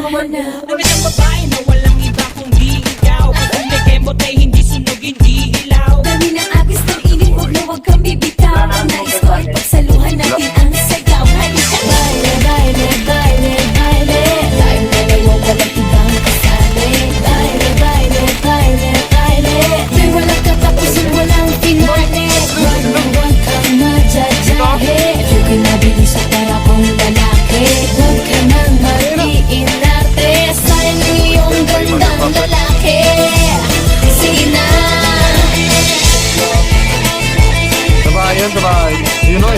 mahanap. Magandang babae na walang iba kundi ikaw. Kung may kemot ay hindi sunog, hindi ilaw. Dami ng agos ng init, huwag na huwag kang bibitaw. Ang nais ko ay pagsaluhan natin ang sayaw. Halika, baile, baile, baile, baile. Tayong dalawa walang ibang kasali. Baile, baile, baile, baile. Di walang katapusan, walang finale. Huwag na huwag kang madyajahe. Ikaw kinabili sa para kong lalaki. Huwag ka nang mag-iinarte. Sayang ang iyong gandang lalaki. Sina Sabay yan, sabay. Yun o,